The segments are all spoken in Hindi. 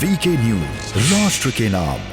वीके न्यूज, राष्ट्र के नाम।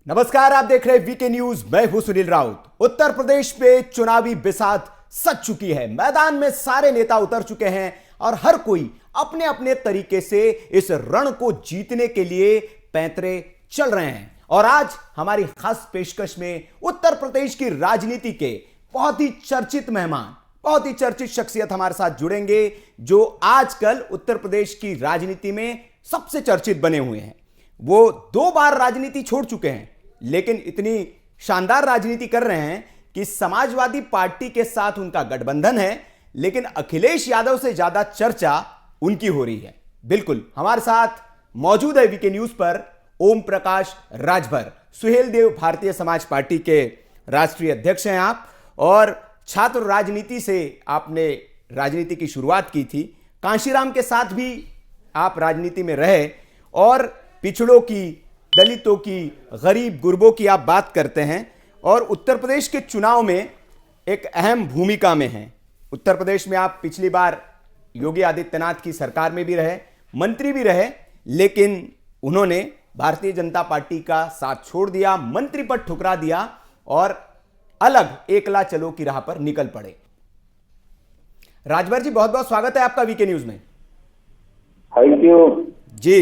नमस्कार, आप देख रहे हैं वीके न्यूज। मैं हूं सुनील राउत। उत्तर प्रदेश में चुनावी बिसात सज चुकी है। मैदान में सारे नेता उतर चुके हैं और हर कोई अपने अपने तरीके से इस रण को जीतने के लिए पैंतरे चल रहे हैं। और आज हमारी खास पेशकश में उत्तर प्रदेश की राजनीति के बहुत ही चर्चित मेहमान, बहुत ही चर्चित शख्सियत हमारे साथ जुड़ेंगे, जो आजकल उत्तर प्रदेश की राजनीति में सबसे चर्चित बने हुए हैं। वो 2 बार राजनीति छोड़ चुके हैं, लेकिन इतनी शानदार राजनीति कर रहे हैं कि समाजवादी पार्टी के साथ उनका गठबंधन है, लेकिन अखिलेश यादव से ज्यादा चर्चा उनकी हो रही है। बिल्कुल हमारे साथ मौजूद है वीके न्यूज पर ओम प्रकाश राजभर। सुहेल देव भारतीय समाज पार्टी के राष्ट्रीय अध्यक्ष हैं आप, और छात्र राजनीति से आपने राजनीति की शुरुआत की थी। कांशीराम के साथ भी आप राजनीति में रहे और पिछड़ों की, दलितों की, गरीब गुरबों की आप बात करते हैं और उत्तर प्रदेश के चुनाव में एक अहम भूमिका में हैं। उत्तर प्रदेश में आप पिछली बार योगी आदित्यनाथ की सरकार में भी रहे, मंत्री भी रहे, लेकिन उन्होंने भारतीय जनता पार्टी का साथ छोड़ दिया, मंत्री पद ठुकरा दिया और अलग एकला चलो की राह पर निकल पड़े। राजभर जी, बहुत बहुत स्वागत है आपका वीके न्यूज में। थैंक यू जी,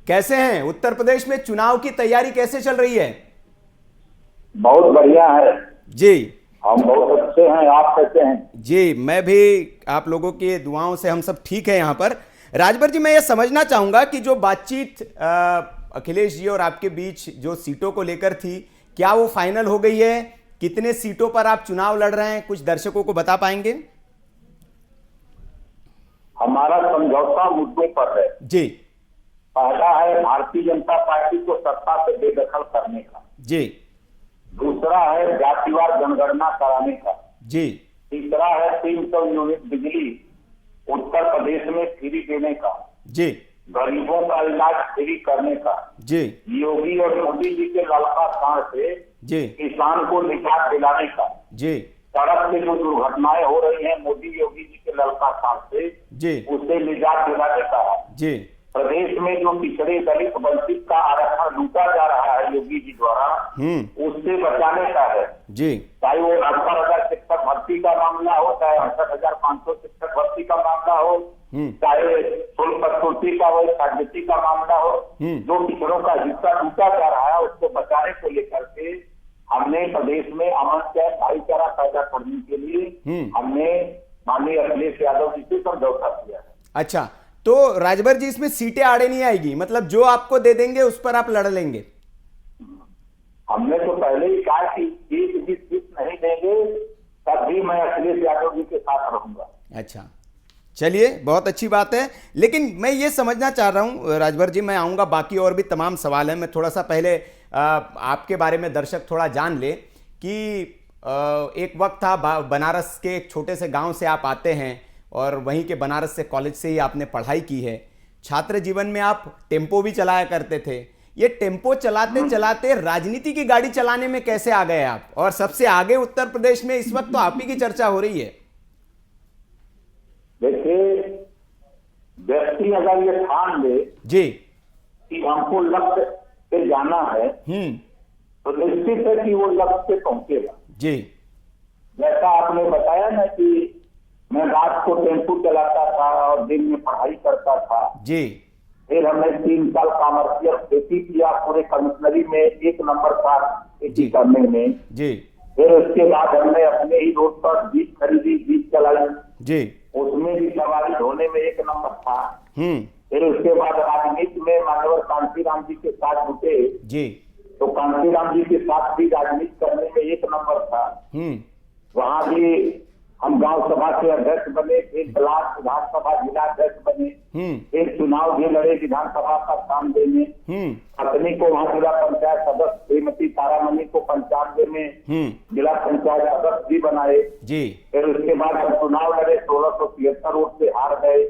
कैसे हैं? उत्तर प्रदेश में चुनाव की तैयारी कैसे चल रही है? बहुत बढ़िया है जी, हम बहुत अच्छे हैं। आप कैसे हैं? जी, मैं भी, आप लोगों की दुआओं से हम सब ठीक है यहाँ पर। राजभर जी, मैं ये समझना चाहूंगा कि जो बातचीत अखिलेश जी और आपके बीच जो सीटों को लेकर थी, क्या वो फाइनल हो गई है? कितने सीटों पर आप चुनाव लड़ रहे हैं, कुछ दर्शकों को बता पाएंगे? हमारा समझौता मुद्दों पर है। जी पहला है भारतीय जनता पार्टी को सत्ता से बेदखल करने का। जी दूसरा है जातिवार जनगणना कराने का। जी तीसरा है 300 यूनिट बिजली उत्तर प्रदेश में फ्री देने का। जी गरीबों का इलाज फ्री करने का। जी योगी और मोदी जी के लड़का सांड से जी किसान को निजात दिलाने का। जी सड़क पे जो दुर्घटनाएं हो रही हैं मोदी योगी जी के लड़का सांड से, जी उससे निजात दिलाने का है। जी प्रदेश में जो पिछड़े दलित वंचित का आरक्षण लूटा जा रहा है योगी जी द्वारा, उससे बचाने का है। जी चाहे वो 78,000 शिक्षक भर्ती का मामला हो, चाहे 68,500 शिक्षक भर्ती का मामला हो, चाहे शुल्क कटौती का वो साझेदारी का मामला हो, जो पिछड़ों का हिस्सा लूटा जा रहा है उसको बचाने को लेकर के हमने प्रदेश में अमन से भाईचारा पैदा करने के लिए हमने माननीय अखिलेश यादव जी से समझौता किया। अच्छा, तो राजभर जी, इसमें सीटें आड़े नहीं आएगी, मतलब जो आपको दे देंगे उस पर आप लड़ लेंगे? हमने तो पहले ही कहा कि एक भी सीट नहीं देंगे, तब भी मैं अखिलेश यादव जी के साथ रहूंगा। अच्छा, चलिए, बहुत अच्छी बात है। लेकिन मैं ये समझना चाह रहा हूँ राजभर जी, मैं आऊँगा, बाकी और भी तमाम सवाल हैं। मैं थोड़ा सा पहले आपके बारे में दर्शक थोड़ा जान ले कि एक वक्त था बनारस के एक छोटे से गांव से आप आते हैं और वहीं के बनारस से कॉलेज से ही आपने पढ़ाई की है। छात्र जीवन में आप टेम्पो भी चलाया करते थे। ये टेम्पो चलाते चलाते राजनीति की गाड़ी चलाने में कैसे आ गए आप? और सबसे आगे उत्तर प्रदेश में इस वक्त तो आप ही की चर्चा हो रही है। देखिए, व्यक्ति अगर ये ठान ले जी कि हमको लक्ष्य पे जाना है, तो निश्चित है कि वो लक्ष्य पे पहुंचेगा। जी, जैसा आपने बताया ना कि मैं रात को टेम्पो चलाता था और दिन में पढ़ाई करता था। जी फिर हमने 3 साल कॉमर्शियल खेती किया, पूरे कमिश्नरी में 1 नंबर था खेती करने में। जी फिर उसके बाद हमने अपने ही रोड पर जीप खरीदी, जीप चलाई, जी उसमें भी सवारी ढोने में 1 नंबर था। फिर उसके बाद राजनीति में मानवर कांशीराम जी के साथ जुटे, जी तो कांशीराम जी के साथ भी राजनीति करने में 1 नंबर था। वहां भी हम गांव सभा के अध्यक्ष बने, फिर ब्लॉक विधानसभा जिला अध्यक्ष बने, फिर चुनाव भी लड़े विधानसभा का काम देने। पत्नी को वहाँ जिला पंचायत सदस्य, श्रीमती तारामणि को 95 में जिला पंचायत सदस्य भी बनाए। जी फिर उसके बाद हम चुनाव लड़े, 1673 वोट से हार गए।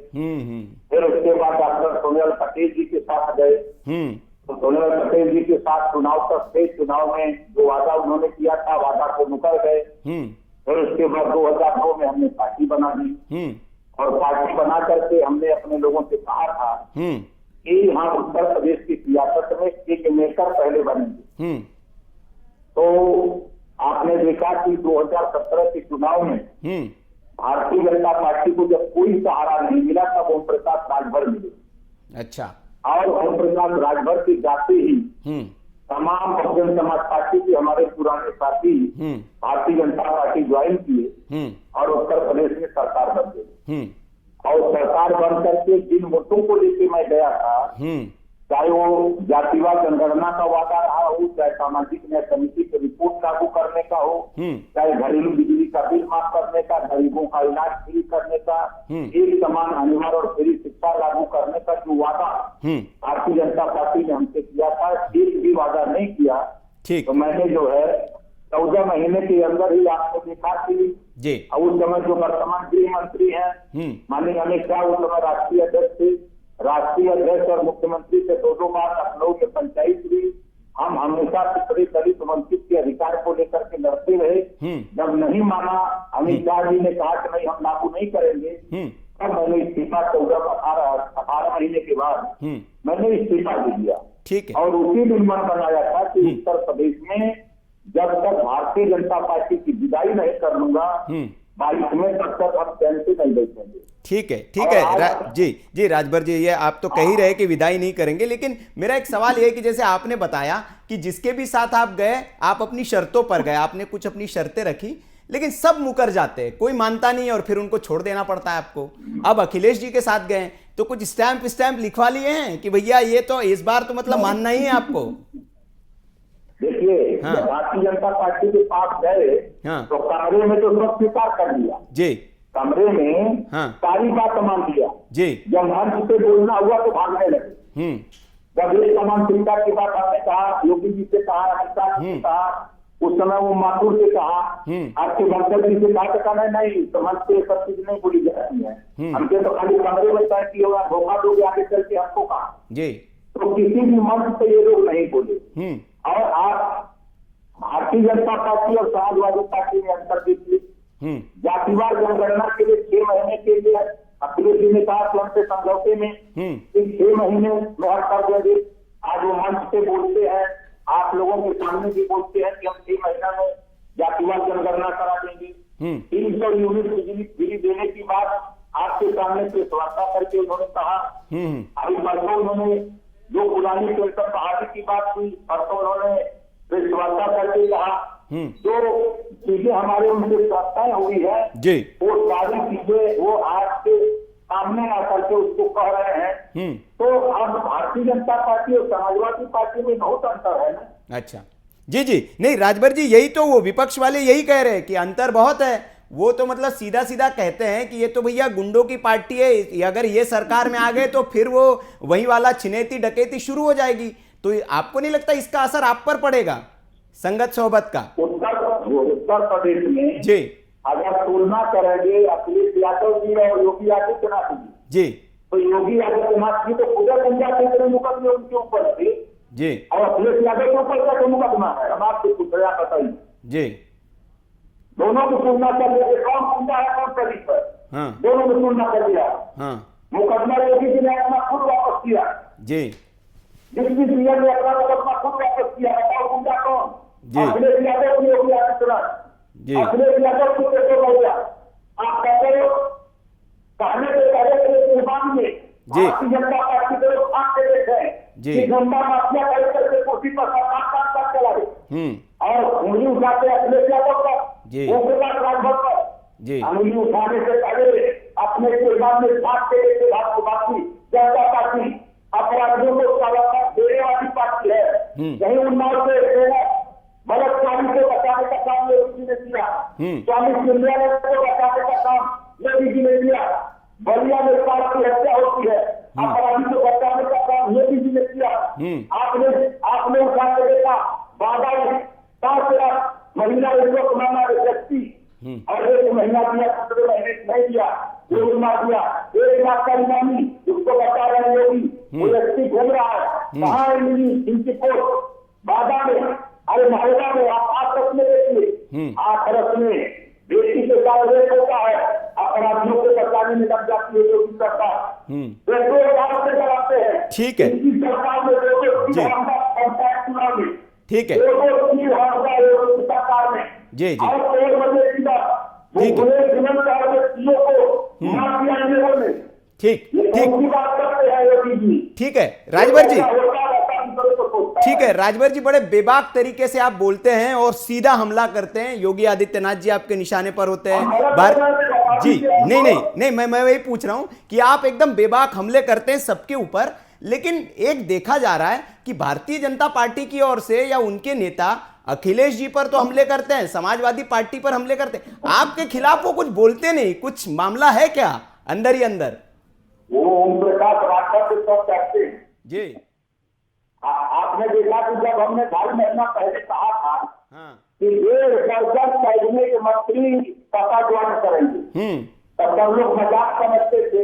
फिर उसके बाद डॉक्टर सोनियल पटेल जी के साथ गए, तो सोनियल पटेल जी के साथ चुनाव तक थे। चुनाव में जो वादा उन्होंने किया था, वादा को मुकर गए। फिर उसके बाद 2002 में हमने पार्टी बना दी, और पार्टी बना करके हमने अपने लोगों से कहा था कि यहाँ उत्तर प्रदेश की सियासत में एक मेकर पहले बनेंगे। तो आपने देखा कि 2017 के चुनाव में भारतीय जनता पार्टी को जब कोई सहारा नहीं मिला तब ओम प्रकाश राजभर मिले। अच्छा। और ओम प्रकाश राजभर के जाते ही तमाम बहुजन समाज पार्टी के हमारे पुराने साथी भारतीय जनता पार्टी ज्वाइन किए और उत्तर प्रदेश में सरकार बन गई। और सरकार बन करके जिन मुद्दों को लेकर मैं गया था, चाहे वो जातिवाद जनगणना का वादा रहा हो, चाहे सामाजिक न्याय समिति की रिपोर्ट लागू करने का हो, चाहे घरेलू बिजली का बिल माफ करने का, गरीबों का इलाज फ्री करने का, एक समान अनिवार्य और फ्री शिक्षा लागू करने का जो वादा भारतीय जनता पार्टी ने हमसे किया था, एक भी वादा नहीं किया। तो मैंने जो है 14 महीने के अंदर ही आपने देखा कि उस समय जो वर्तमान गृह मंत्री हैं माननीय अमित शाह, उस समय राष्ट्रीय अध्यक्ष थे, राष्ट्रीय अध्यक्ष और मुख्यमंत्री से 2 बार लखनऊ में पंचायत हुई। हम हमेशा पिछड़े दलित वंचित के अधिकार को लेकर के लड़ते रहे। जब नहीं माना, अमित शाह जी ने कहा कि नहीं हम लागू नहीं करेंगे, तब मैंने इस्तीफा 18 महीने के बाद मैंने इस्तीफा दे दिया। ठीक है। और उसी दिन मन बनाया था कि उत्तर प्रदेश में जब तक भारतीय जनता पार्टी की विदाई नहीं कर लूंगा 22 में, तब तक हम चैन से नहीं बैठेंगे। ठीक है, ठीक है। जी राजभर जी, ये आप तो कह ही रहे कि विदाई नहीं करेंगे, लेकिन मेरा एक सवाल ये है कि जैसे आपने बताया कि जिसके भी साथ आप गए, आप अपनी शर्तों पर गए, आपने कुछ अपनी शर्तें रखी, लेकिन सब मुकर जाते हैं, कोई मानता नहीं और फिर उनको छोड़ देना पड़ता है आपको। अब अखिलेश जी के साथ गए तो कुछ स्टैंप लिखवा लिए हैं कि भैया ये तो इस बार तो मतलब मानना ही है आपको। देखिए, भारतीय जनता पार्टी के पास गए तो कमरे में तो सब स्वीकार कर लिया जी, कमरे में सारी बात मान लिया जी। जब मंच से बोलना हुआ तो भागने लगे। जब एक समान शिक्षा की बात हमने कहा, योगी जी से कहा, अमित शाह जी से कहा, उस समय वो माथुर से कहा, आपके वंशज जी से कहा नहीं तो मंच पे सब चीज नहीं बोली जाती है, हमसे तो खाली कमरे में तय किया हुआ, धोखा दोगे आगे चल के हमको कहा जी। तो किसी भी मंच पे ये लोग नहीं बोले। और आप भारतीय जनता पार्टी और समाजवादी पार्टी में अंतर देखिए। जातिवाद जनगणना के लिए 6 महीने के लिए अखिलेश जी ने कहा कि हमसे समझौते में 6 महीने में हल कर देंगे। आज वो मंच पे बोलते हैं, आप लोगों के सामने भी बोलते हैं कि हम 6 महीना में जातिवाद जनगणना करा देंगे। 300 यूनिट बिजली देने की बात आपके सामने प्रेस वार्ता करके उन्होंने कहा। अभी परसों उन्होंने जो पुरानी पेंशन बहाली की बात हुई, परसों उन्होंने प्रेस वार्ता करके कहा। जो चीजें हमारे उनसे चर्चाएं हुई है जी, वो सारी चीजें वो आज के सामने आकर के उसको कह रहे हैं। तो अब भारतीय जनता पार्टी और समाजवादी पार्टी में बहुत अंतर है ना। अच्छा जी नहीं राजभर जी, यही तो वो विपक्ष वाले यही कह रहे हैं कि अंतर बहुत है। वो तो मतलब सीधा कहते हैं कि ये तो भैया गुंडों की पार्टी है, अगर ये सरकार में आ गए तो फिर वो वही वाला छिनेती डकैती शुरू हो जाएगी। तो आपको नहीं लगता इसका असर आप पर पड़ेगा, संगत सोहबत का? उत्तर प्रदेश में जी अगर तुलना करेंगे अखिलेश यादव जी और योगी आदित्यनाथ जी, तो योगी आदित्यनाथ जी तो खुद पंजाब मुकदमे उनके ऊपर थे जी, और अखिलेश यादव के ऊपर क्या मुकदमा है? हम आपसे पूछ रहे हैं, बताइए जी। दोनों की तुलना कर लीजिए, कौन गुंडा है कौन पुलिस पर, दोनों की तुलना कर लिया। मुकदमा योगी जी ने अपना खुद वापस किया जी, डिप्टी सीएम ने अपना मुकदमा खुद वापस किया। और गुंडा कौन? अखिलेश यादव की योगी आदित्यनाथ। अखिलेश यादव को कैसे हो गया? आप कहते हो कहने के पहले कुर्बान में भारतीय जनता पार्टी के लोग आंख से देख रहे हैं, जनता माफिया करके कुर्सी पर सरकार चला रही और उंगली उठाते अखिलेश यादव का, राजभर पर उंगली उठाने से पहले अपने कुर्बान में साथ देने भारतीय जनता पार्टी अपराधियों को सजा देने वाली पार्टी है। यही उन्नाव से बलात्कारी को बचाने का काम योगी जी ने किया, स्वामी सिंधिया को बचाने का काम योगी जी ने किया, बलिया में साल की हत्या होती है, अपराधी को बचाने का काम योगी जी ने किया। आपने उठा के देखा बाधा 5 लाख महिला व्यक्ति और 1 महीना दिया, 17 महीने नहीं दिया, 2 माह दिया, 1 लाख का इनामी उसको बचा रहे हैं योगी। वो व्यक्ति घूम रहा है, कहाँ इनकी पोस्ट बाधा में, अरे महिला में आप रखने देखिए, आप में बेटी के साथ रेप होता है, अपराधियों को बचाने में लग जाती है योगी सरकार, से कराते हैं। ठीक है। इनकी सरकार में जी। पंचायत चुनाव में ठीक है। सरकार में जी जी और 1 बजे की बात ठीक है। ठीक ठीक बात करते हैं योगी जी। ठीक है राजभर जी, ठीक ठीक है राजभर जी, बड़े बेबाक तरीके से आप बोलते हैं और सीधा हमला करते हैं। योगी आदित्यनाथ जी आपके निशाने पर होते हैं। जी नहीं नहीं नहीं, मैं वही पूछ रहा हूं कि आप एकदम बेबाक हमले करते हैं सबके ऊपर, लेकिन एक देखा जा रहा है कि भारतीय जनता पार्टी की ओर से या उनके नेता अखिलेश जी पर तो हमले करते हैं, समाजवादी पार्टी पर हमले करते हैं, आपके खिलाफ वो कुछ बोलते नहीं। कुछ मामला है क्या अंदर ही अंदर? वो ओम प्रकाश राठौर के सब कहते हैं जी। आपने देखा कि जब हमने 2.5 महीना पहले कहा था हाँ। कि 1.5 कैबिनेट के मंत्री पता ज्वाइन करेंगे, तब सब लोग मजाक समझते थे।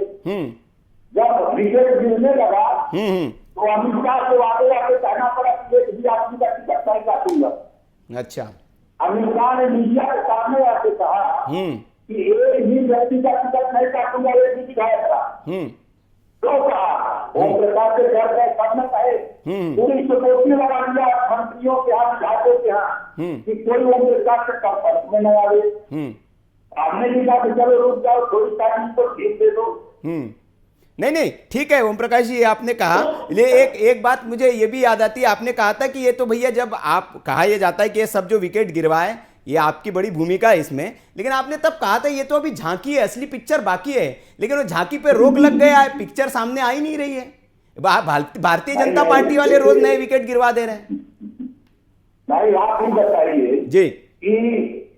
जब विकेट गिरने लगा तो अमित शाह से वादे आके कहना पड़ा कि एक भी आदमी का टिकट नहीं काटूंगा। अच्छा। अमित शाह ने मीडिया के सामने आके कहा कि एक भी व्यक्ति का टिकट नहीं काटूंगा, एक भी विधायक का। तो कहा ओम प्रकाश के घर गए, सबने कहे पूरी सिक्योरिटी लगा दिया मंत्रियों के यहाँ, विधायकों के यहाँ कि कोई ओम प्रकाश के संपर्क में न आवे। हमने भी कहा कि चलो रुक जाओ, थोड़ी टाइम को ठीक दे दो। नहीं नहीं ठीक है ओम प्रकाश जी, आपने कहा, ले एक बात मुझे ये भी याद आती है, आपने कहा था कि ये तो भैया, जब आप कहा यह जाता है कि ये सब जो विकेट गिरवाए ये आपकी बड़ी भूमिका है इसमें, लेकिन आपने तब कहा था ये तो अभी झांकी है, असली पिक्चर बाकी है। लेकिन वो झांकी पे रोक लग गया है, पिक्चर सामने आ ही नहीं रही है। भारतीय जनता पार्टी वाले रोज नए विकेट गिरवा दे रहे हैं। नहीं, आप ही बताइए जी कि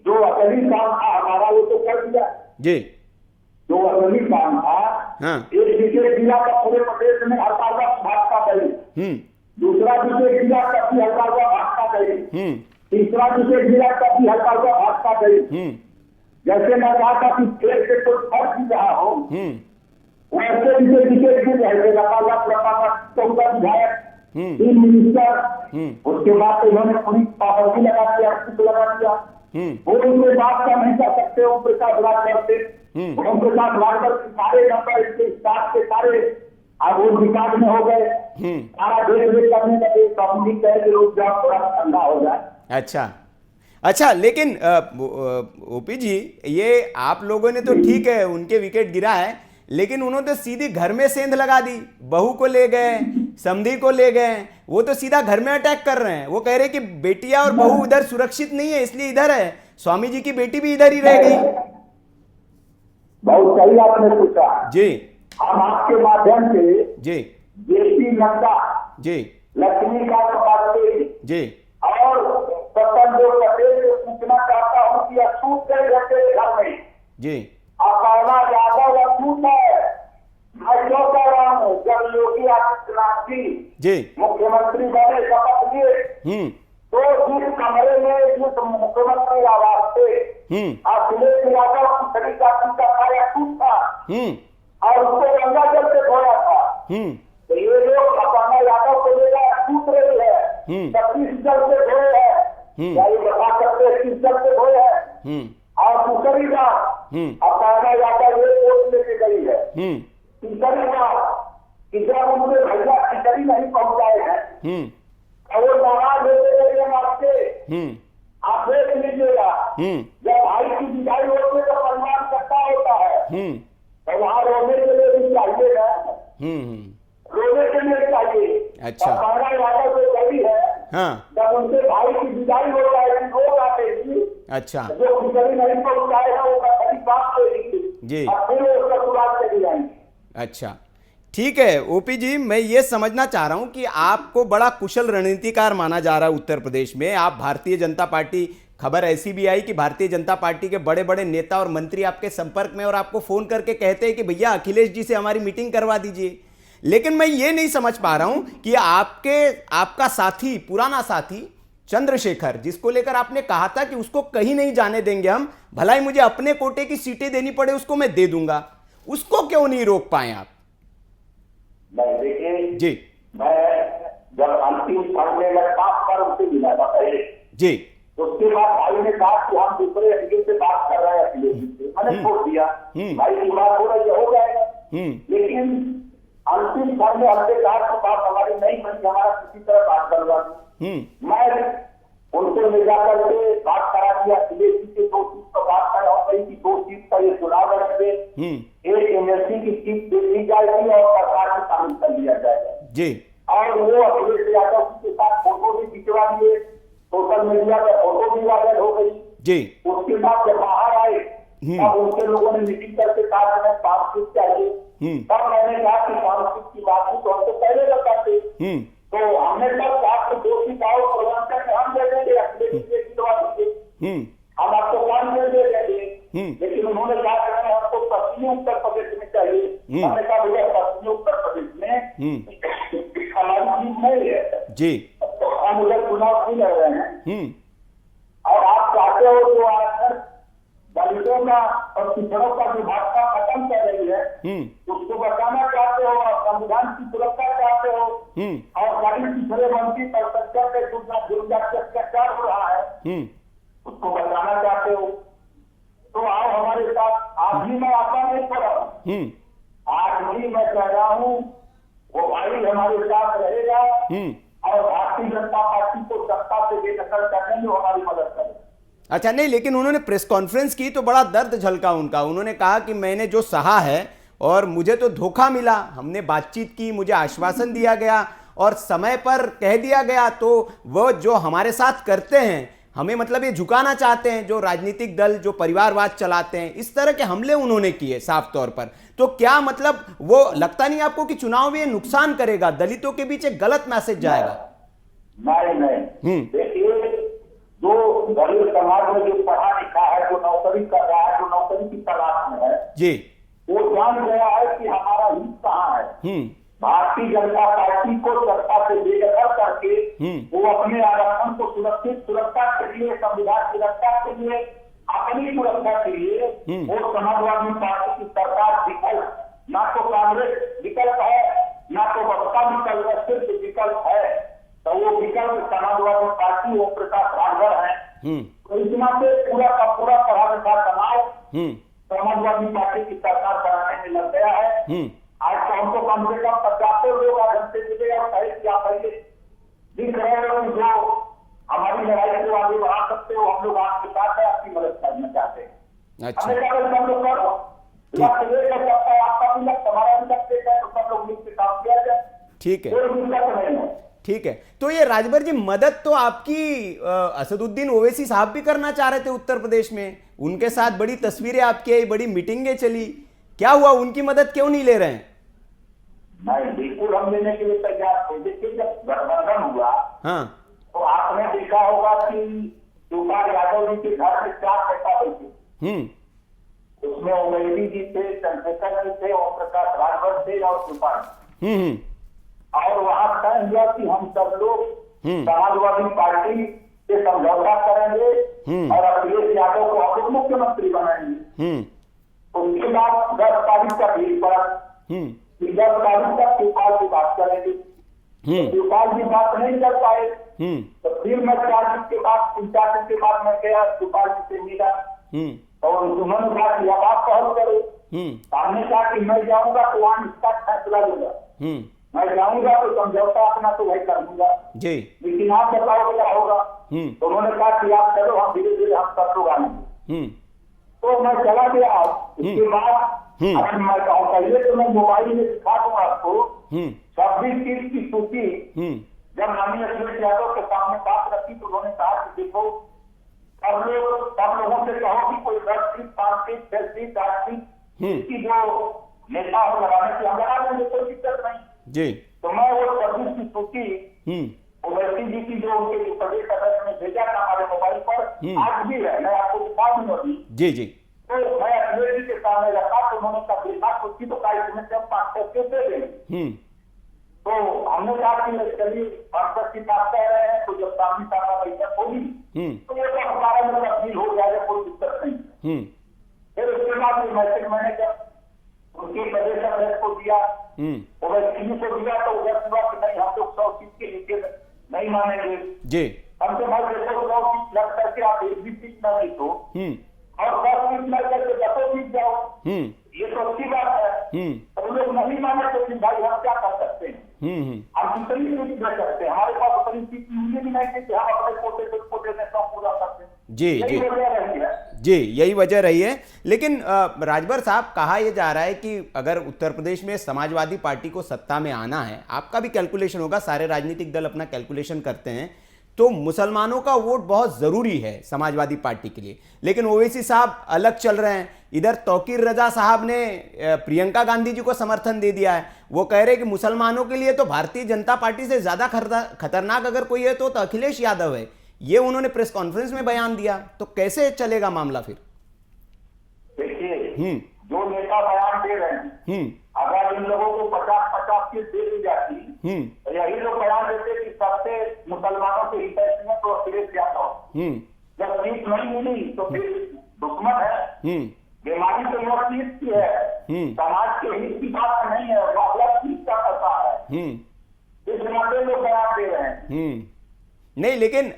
जो असली काम था हमारा वो तो कर दिया जी। जो असली काम था, हाँ। एक विकेट गिरा का पूरे प्रदेश में हड़ताल भाजपा गई, दूसरा विकेट गिरा तभी हड़ताल भाजपा गई, तीसरा विकेट गिरा तभी हड़ताल भाजपा गई। जैसे मैं कहा था कि खेल से कोई फर्क नहीं रहा हो, वैसे विकेट गिर रहे थे। चौदह विधायक, 3 मिनिस्टर, उसके बाद उन्होंने पूरी पाबंदी लगा दिया, लगा दिया। वो उनके बात का नहीं कर सकते। ओम प्रकाश राठौर से, ओम प्रकाश राठौर के सारे नंबर इसके स्टाफ के सारे अब वो विकास में हो गए, सारा देख रेख करने लगे। कंपनी कहे कि लोग जब थोड़ा ठंडा हो जाए। अच्छा अच्छा, लेकिन ओपी जी, ये आप लोगों ने तो ठीक है उनके विकेट गिरा है, लेकिन उन्होंने तो सीधी घर में सेंध लगा दी, बहू को ले गए, समधी को ले गए, वो तो सीधा घर में अटैक कर रहे हैं। वो कह रहे कि बेटियां और बहू इधर सुरक्षित नहीं है इसलिए इधर है, स्वामी जी की बेटी भी इधर ही रह गई। बहुत सही आपने पूछा जी। हम आपके माध्यम से जी जेपी नड्डा जी, लक्ष्मीकांत वाजपेयी जी और स्वतंत्र पटेल को पूछना चाहता हूँ कि अछूत गए रहते घर में जी, अपर्णा यादव अछूत है। मैं क्यों कह रहा हूँ, जब योगी आदित्यनाथ जी मुख्यमंत्री बने, शपथ लिए, तो जिस कमरे में जिस मुख्यमंत्री आवास से अखिलेश यादव दूसरी जाति का था, अछूत था और उसको गंगा जल से धोया था। तो ये लोग अपर्णा यादव को लेकर अछूत रही है, 25 जल से धोए है, या ये बता सकते 30 जल से धोए है। और दूसरी बात, अपर्णा यादव ये वोट लेके गई है। तीसरी बात कि जब उनके भैया खिचड़ी नहीं पहुंचाए हैं और वो नाराज होते रहे मारते, आप देख लीजिएगा जब भाई की विदाई होती है तो परिवार इकट्ठा होता है, तो वहाँ रोने के लिए भी चाहिए ना, रोने के लिए चाहिए। अच्छा। अपर्णा यादव जो गई है, जब उनके भाई की विदाई हो जाएगी वो आएगी। अच्छा। जो खिचड़ी नहीं पहुंचाएगा वो बड़ी बात होगी जी, और फिर वो ससुराल चली जाएंगी। अच्छा ठीक है ओपी जी, मैं ये समझना चाह रहा हूं कि आपको बड़ा कुशल रणनीतिकार माना जा रहा है उत्तर प्रदेश में। आप भारतीय जनता पार्टी, खबर ऐसी भी आई कि भारतीय जनता पार्टी के बड़े बड़े नेता और मंत्री आपके संपर्क में और आपको फोन करके कहते हैं कि भैया अखिलेश जी से हमारी मीटिंग करवा दीजिए। लेकिन मैं ये नहीं समझ पा रहा हूं कि आपका साथी, पुराना साथी चंद्रशेखर, जिसको लेकर आपने कहा था कि उसको कहीं नहीं जाने देंगे हम, भला ही मुझे अपने कोटे की सीटें देनी पड़े उसको मैं दे दूंगा, उसको क्यों नहीं रोक पाए आप? देखिए जी, मैं जब अंतिम क्षण में मैं बात कर उसे मिला था पहले जी, उसके बाद भाई ने कहा कि हम दूसरे एंगल से बात कर रहे हैं अखिलेश जी से, मैंने छोड़ दिया। भाई की बात हो रही है, हो जाएगा। लेकिन अंतिम घर में हमने कहा कि बात हमारी नहीं बनी, हमारा किसी तरह बात करवा दी। मैं उनको ले जाकर के बात करा दिया, सीएसी के 2 सीट पर बात करा और कई की 2 सीट का ये चुनाव लड़े, एक एमएलसी की सीट दे दी जाएगी और सरकार में शामिल कर लिया जाएगा जी। और वो अखिलेश यादव के साथ फोटो भी खिंचवा दिए, सोशल मीडिया पर फोटो भी वायरल हो गई जी। उसके बाद जब बाहर आए तब उनके लोगों ने मीटिंग करके कहा कि हमें 5 सीट चाहिए। तब मैंने कहा कि 5 सीट की बात तो हमको पहले बताते, तो हमने तब कहा कि 2 सीट आओ प्रबंध करके हम दे देंगे, अखिलेश जी जितवा दीजिए, हम आपको काम दे देंगे। लेकिन उन्होंने कहा कि हमको पश्चिमी उत्तर प्रदेश में चाहिए। हमने कहा भैया पश्चिमी उत्तर प्रदेश में हमारी सीट नहीं है जी, तो हम उधर चुनाव नहीं लड़ रहे हैं और आप चाहते हो तो आकर दलितों का और पिछड़ों का जो भाजपा खत्म कर रही है उसको बचाना चाहते हो और संविधान की सुरक्षा चाहते हो और सभी पिछड़े मंत्री पर अत्याचार हो रहा है उसको बचाना चाहते हो तो आओ हमारे साथ। आज भी मैं आता नहीं कर रहा हूँ, आज भी मैं कह रहा हूँ वो भाई हमारे साथ रहेगा और भारतीय जनता पार्टी को सत्ता से बेदखल करने में हमारी मदद करेगा। अच्छा, नहीं लेकिन उन्होंने प्रेस कॉन्फ्रेंस की तो बड़ा दर्द झलका उनका। उन्होंने कहा कि मैंने जो सहा है और मुझे तो धोखा मिला, हमने बातचीत की, मुझे आश्वासन दिया गया और समय पर कह दिया गया, तो वो जो हमारे साथ करते हैं हमें मतलब ये झुकाना चाहते हैं, जो राजनीतिक दल जो परिवारवाद चलाते हैं, इस तरह के हमले उन्होंने किए साफ तौर पर। तो क्या मतलब वो लगता नहीं आपको कि चुनाव में ये नुकसान करेगा, दलितों के बीच एक गलत मैसेज जाएगा? नहीं देखिए, जो दलित समाज में जो पढ़ा लिखा है, जो नौकरी कर रहा है, जो नौकरी की तलाश में है जी, वो जान गया है कि हमारा हित कहाँ है। भारतीय जनता पार्टी को सत्ता से बेदखल करके वो अपने आरक्षण को सुरक्षित सुरक्षा के लिए, संविधान की रक्षा के लिए, अपनी सुरक्षा के लिए वो समाजवादी पार्टी की सरकार विकल्प, ना तो कांग्रेस विकल्प है ना तो बसपा विकल्प है, सिर्फ विकल्प है तो वो विकल्प समाजवादी पार्टी ओम प्रकाश राजभर है। तो इस नाते पूरा का पूरा पढ़ा लिखा समाज समाजवादी पार्टी की सरकार बनाने में लग गया है। आज तो हमको कम से कम 50 लोग घंटे मिले और कहे कि आप दिख रहे हो जो हमारी लड़ाई को आगे बढ़ा सकते हो, हम लोग आपके साथ है, आपकी मदद करना चाहते हैं। अच्छा, हमने कहा हम लोग करो, आपका भी लग, हमारा भी लग है, तो सब लोग मिलकर काम किया जाए। ठीक है, कोई दिक्कत नहीं है। ठीक है। तो ये राजभर जी, मदद तो आपकी असदुद्दीन ओवैसी साहब भी करना चाह रहे थे उत्तर प्रदेश में, उनके साथ बड़ी तस्वीरें आपकी आई, बड़ी मीटिंगें चली, क्या हुआ, उनकी मदद क्यों नहीं ले रहे हैं? नहीं, बिल्कुल हम लेने के लिए तैयार थे। देखिए, जब गठबंधन हुआ तो आपने देखा होगा कि शिवपाल यादव जी के घर में 4 नेता बैठे, उसमें ओवैसी जी थे, चंद्रशेखर जी थे, ओम प्रकाश राजभर थे और शिवपाल। और वहां तय हुआ कि हम सब लोग समाजवादी पार्टी से समझौता करेंगे और अखिलेश यादव को हम लोग मुख्यमंत्री बनाएंगे। उसके बाद 10 तारीख का भीड़ पड़ा, 10 तारीख तक शिवपाल की बात करेंगे। शिवपाल जी बात नहीं कर पाए तो फिर मैं 4 दिन के बाद 3-4 दिन के बाद मैं गया शिवपाल जी से मिला तो उन्होंने कहा कि अब आप पहल करो। हमने कहा कि मैं जाऊंगा तो वहां इसका फैसला लेगा, मैं जाऊंगा तो समझौता अपना तो वही कर दूंगा जी, लेकिन आप बताओ क्या होगा। तो उन्होंने कहा कि आप चलो, हम धीरे धीरे हम सब लोग आएंगे। तो मैं चला गया। उसके बाद अगर मैं कहूँ पहले तो मैं मोबाइल में दिखा दूंगा आपको 26 सीट की सूची। जब माननीय अखिलेश यादव के सामने बात रखी तो उन्होंने कहा कि देखो सब लोगों से कहो कि कोई 10 सीट, 5 सीट, 6 सीट, 8 सीट इसकी जो नेता हो लगाने से हम लगा देंगे, कोई दिक्कत नहीं जी। तो मैं वो 26 की सूची ओवैसी जी की जो उनके प्रदेश अध्यक्ष ने भेजा था हमारे मोबाइल पर, आज भी है, मैं आपको दिखा दूंगा जी जी। तो मैं अखिलेश जी के सामने रखा तो उन्होंने कहा देखा सूची तो कहा इसमें से 500 दे देंगे। तो हमने कहा कि चलिए 500 की बात कर रहे हैं, तो जब सामने सामना बैठक होगी तो ये तो हमारा में तब्दील हो जाएगा, कोई दिक्कत नहीं। फिर उसके बाद मैसेज मैंने जब उनके प्रदेश अध्यक्ष को दिया, ओवैसी जी को दिया, तो उधर हुआ कि नहीं हम लोग 100 सीट के नीचे नहीं मानेंगे जी। हमसे भाई देखो 100 सीट लग करके आप एक भी सीट ना जीतो और 10 सीट लग करके 10 जीत जाओ, ये तो अच्छी बात है। तो लोग नहीं माने तो फिर भाई हम उतनी सीट दे सकते हैं, हमारे पास उतनी सीट भी नहीं कि हम अपने कोटे में सब पूरा करते हैं। जी जी जी, यही वजह रही है। लेकिन राजभर साहब, कहा यह जा रहा है कि अगर उत्तर प्रदेश में समाजवादी पार्टी को सत्ता में आना है, आपका भी कैलकुलेशन होगा, सारे राजनीतिक दल अपना कैलकुलेशन करते हैं, तो मुसलमानों का वोट बहुत जरूरी है समाजवादी पार्टी के लिए। लेकिन ओवैसी साहब अलग चल रहे हैं। इधर तौकीर रजा साहब ने प्रियंका गांधी जी को समर्थन दे दिया है। वो कह रहे हैं कि मुसलमानों के लिए तो भारतीय जनता पार्टी से ज्यादा खतरनाक अगर कोई है तो अखिलेश यादव है। ये उन्होंने प्रेस कॉन्फ्रेंस में बयान दिया। तो कैसे चलेगा मामला फिर? देखिए, जो नेता बयान दे रहे हैं, अगर इन लोगों को 50-50 सीट दे दी जाती, तो यही लोग बयान देते कि सबसे मुसलमानों के हित में तो अखिलेश यादव, जब सीट नहीं मिली तो फिर दुश्मन है। बीमारी तो यह सीट की है, समाज के हित की बात नहीं है, वो अलग चीज का पता है। इस नाते लोग बयान दे रहे हैं। नहीं, लेकिन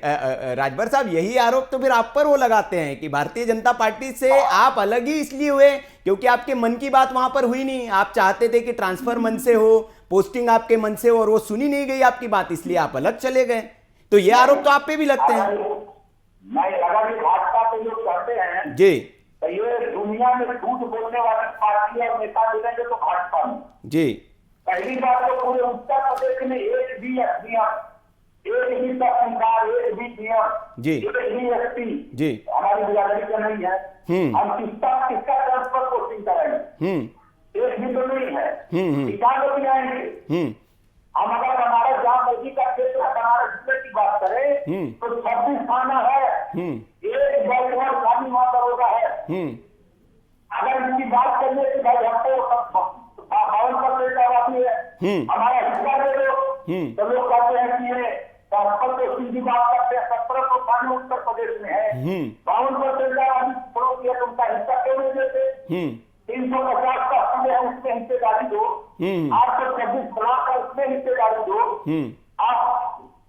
राजभर साहब, यही आरोप तो फिर आप पर वो लगाते हैं कि भारतीय जनता पार्टी से आप अलग ही इसलिए हुए क्योंकि आपके मन की बात वहां पर हुई नहीं। आप चाहते थे कि ट्रांसफर मन से हो, पोस्टिंग आपके मन से हो, और वो सुनी नहीं गई आपकी बात, इसलिए आप अलग चले गए। तो ये आरोप तो आप पे भी लगते हैं। नहीं, अगर ये भाजपा के लोग कहते हैं जी, तो ये दुनिया में झूठ बोलने वाली पार्टी और नेता मिलेंगे तो भाजपा में। जी, पहली बात तो पूरे उत्तर प्रदेश में एक भी तहसीलदार, एक भी डीएम, जी, एक भी एसपी जी, हमारी बिरादरी का नहीं है। हम किसका ट्रांसफर पोस्टिंग कराएंगे? एक भी तो नहीं है। किसान लोग भी आएंगे। हम अगर बनारस, जहाँ मोदी का क्षेत्र है, बनारस जिले की बात करें तो 26 थाना है, एक बल्कि खाली वहां दरोगा है। अगर इसकी बात करिए कि भाई हमको 52% आबादी है, हमारा हिस्सा दे दो, तो लोग कहते हैं कि ये ट्रांसफर पोस्टिंग की बात करते हैं। 17 तो खाली उत्तर प्रदेश में है, 52% आबादी छोड़ो कि उनका हिस्सा क्यों नहीं देते? 350 का समय है, उसमें हिस्सेदारी दो। 826 ब्लॉक है, उसमें हिस्सेदारी दो। आप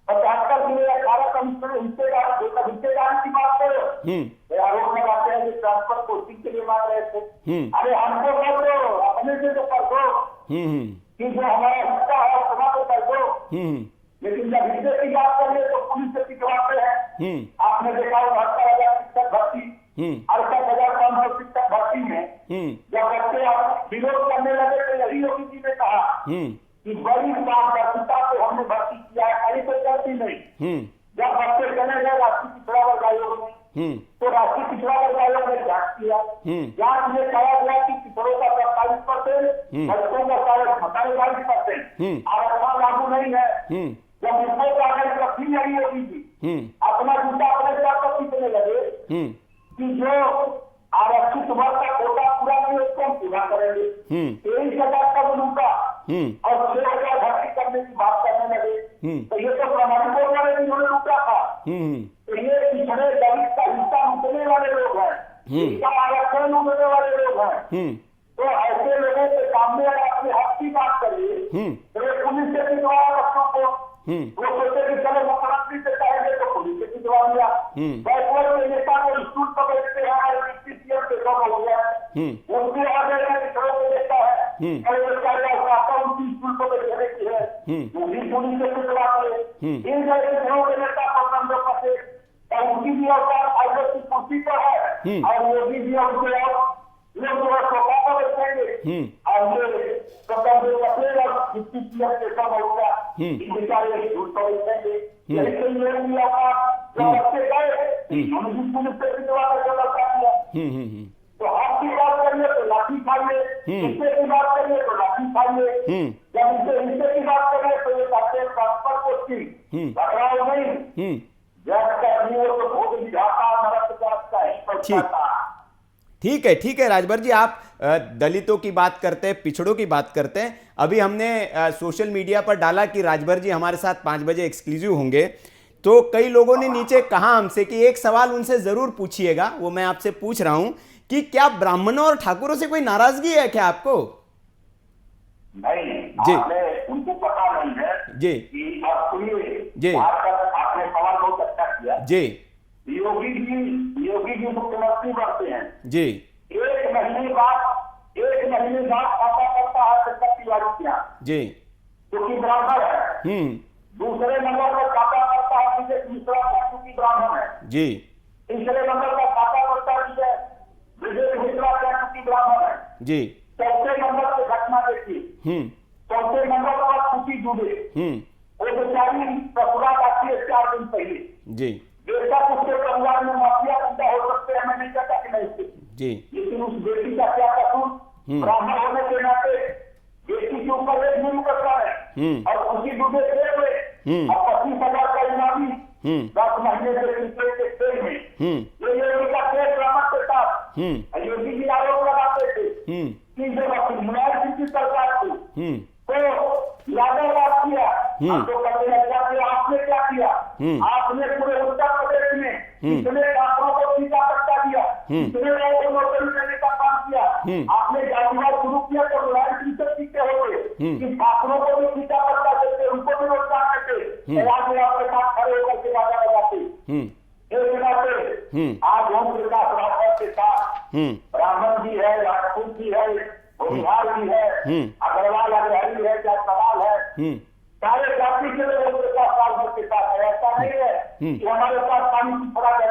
75 जिले 18 कमिश्नर हिस्सेदारी दो, तब हिस्सेदारी की बात करो। आरोप लगाते हैं कि ट्रांसफर पोस्टिंग के लिए मांग रहे थे। अरे हमको कर दो, अपने से तो कर दो कि जो हमारा हिस्सा है उसका तो कर दो। लेकिन जब हिस्से की बात करिए तो पुलिस से पिछवाते हैं। आपने देखा 69,000 शिक्षक भर्ती, 68,500 शिक्षक भर्ती में जब बच्चे आप विरोध करने लगे तो यही योगी जी ने कहा कि बड़ी पारदर्शिता से हमने भर्ती किया है, कहीं कोई गलती नहीं। जब बच्चे चले गए राष्ट्रीय पिछड़ा वर्ग आयोग में, तो राष्ट्रीय पिछड़ा वर्ग आयोग ने जांच किया। जांच में कहा गया कि पिछड़ों का 45%, बच्चों का 42% आरक्षण लागू नहीं है। जब रिपोर्ट आ गई तो फिर यही योगी जी अपना जूता अपने साथ तो पीटने लगे कि जो आरक्षित वर्ग का कोटा पूरा नहीं उसको हम पूरा करेंगे। 23,000 का लूटा और 6,000 भर्ती करने की बात करने लगे। तो ये तो प्रमाणिक हो गया इन्होंने लूटा था। तो ये पिछड़े दलित का हिस्सा लूटने वाले लोग हैं, इसका आरक्षण लूटने वाले लोग हैं। तो ऐसे लोगों के सामने अगर अपने हक की बात करिए तो ये पुलिस से पिछवाया बच्चों को। वो सोचे कि चलो मुख्यमंत्री से कहेंगे तो पुलिस से पिछवा दिया। बैकवर्ड के नेता को स्कूल पर बैठते हैं, सीएम के कम हो गया, उनके आगे पिछड़ों को देखता है उनकी स्कूल पर बैठने की है, वो भी पुलिस से पिछवा दिए। इन जैसे पिछड़ों के नेता पर फंसे, उनकी भी अवतार फाइबर की कुर्सी पर है और योगी जी उनके लोग जो सोफा पर बैठेंगे और ये के कम होगा, बेचारे झूठ पर बैठेंगे। यही तो लोग भी आपका बच्चे गए, हम भी पुलिस से पिछवा कर लगा दिया। तो हक की बात करिए तो लाठी खाइए, हिस्से की बात करिए तो लाठी खाइए। जब इसे हिस्से की बात करिए तो ये कहते हैं ट्रांसफर पोस्टिंग टकराव नहीं, जब तक नहीं हो तो भोग विधाता नरक का ही पहुंचाता। ठीक है राजभर जी, आप दलितों की बात करते हैं, पिछड़ों की बात करते हैं। अभी हमने सोशल मीडिया पर डाला कि राजभर जी हमारे साथ 5 बजे एक्सक्लूसिव होंगे, तो कई लोगों ने नीचे कहा हमसे कि एक सवाल उनसे जरूर पूछिएगा। वो मैं आपसे पूछ रहा हूं कि क्या ब्राह्मणों और ठाकुरों से कोई नाराजगी है क्या आपको? नहीं जी, उनको पता नहीं है जी कि आप सुनिए जी, आपने सवाल बहुत अच्छा किया जी। योगी जी मुख्यमंत्री बनते हैं जी, एक महीने बाद खाता करता है सरकार तिवारी के यहाँ जी, जो कि बराबर है। दूसरे नंबर पर खाता करता है विजय मिश्रा चूंकि ब्राह्मण है जी। तीसरे नंबर पर खाता करता है विजय मिश्रा चूंकि ब्राह्मण है जी। चौथे नंबर पर घटना देखिए, चौथे नंबर पर खुशी जुड़े वो बेचारी ससुरा जाती है 4 दिन पहले जी। बेटा उसके परिवार में माफिया गुंडा हो सकते हैं, हमें नहीं कहता कि नहीं जी। लेकिन उस बेटी का क्या कसूर, ब्राह्मण होने के नाते बेटी के ऊपर एक जुर्म करता है और खुशी जुड़े जेल में और 25,000 का इनामी 10 महीने से पिछले के जेल में। ये उनका केस बरामद के साथ योगी जी आरोप लगाते थे कि जब मुलायम सिंह की सरकार थी तो यादव किया तो कहते हैं आपने क्या किया, आपने पूरे उत्तर प्रदेश में इतने छात्रों को सीधा पट्टा दिया, इतने लोगों को नौकरी देने का काम किया, आपने जातिवाद शुरू किया तो मुलायम सिंह से सीखे हो गए कि छात्रों को भी सीधा पट्टा देते, उनको भी रोजगार देते, आज आपके साथ खड़े होकर के वादा लगाते। आज ओम प्रकाश राठौर के साथ ब्राह्मण जी है, राजपूत जी है, बिहार भी है, अग्रवाल अग्रहरी है, क्या सवाल है, सारे जाति के लोग उनके पास साल के साथ है। ऐसा नहीं है कि हमारे पास पानी की फड़ा है।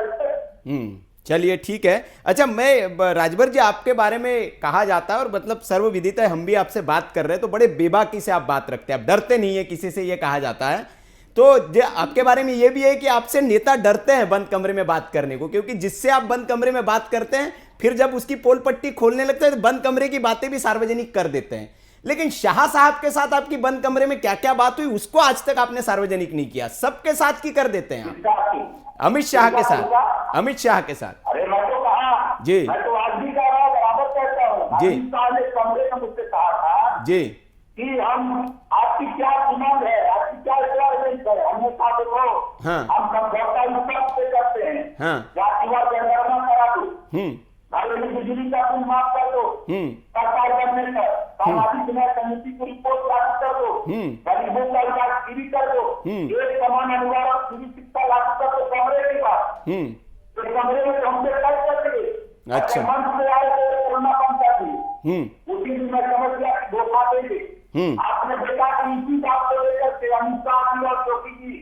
चलिए ठीक है। अच्छा, मैं राजभर जी आपके बारे में कहा जाता है और मतलब सर्वविदित है, हम भी आपसे बात कर रहे हैं तो बड़े बेबाकी से आप बात रखते हैं, आप डरते नहीं है किसी से, ये कहा जाता है। तो आपके बारे में ये भी है कि आपसे नेता डरते हैं बंद कमरे में बात करने को, क्योंकि जिससे आप बंद कमरे में बात करते हैं फिर जब उसकी पोल पट्टी खोलने लगते हैं तो बंद कमरे की बातें भी सार्वजनिक कर देते हैं। लेकिन शाह साहब के साथ आपकी बंद कमरे में क्या क्या बात हुई उसको आज तक आपने सार्वजनिक नहीं किया, सबके साथ की कर देते हैं आप। अमित शाह के साथ, अमित शाह के साथ। अरे मैं तो कहा जी, मैं तो आज भी कह रहा हूँ, बराबर कहता हूँ। जी। अमित शाह ने कमरे में मुझसे कहा था जी कि हम आपकी क्या डिमांड है, आपकी क्या रिक्वायरमेंट है। हमने कहा देखो हम समझौता युक्त से करते हैं, जातिवाद जनगणना करा दो, घरेलू बिजली का बिल माफ कर दो, सरकार बनने पर सामाजिक न्याय समिति की रिपोर्ट लागू कर दो, गरीबों का इलाज फ्री कर दो, एक समान अनुवाद फ्री शिक्षा लागू कर दो। कमरे की बात, तो कमरे में हमसे तय कर दिए। अच्छा, मंच में आए तो कोरोना बंद कर दिए, उसी दिन मैं समझ गया कि धोखा देंगे। आपने देखा कि इसी बात को लेकर के अमित शाह जी और योगी जी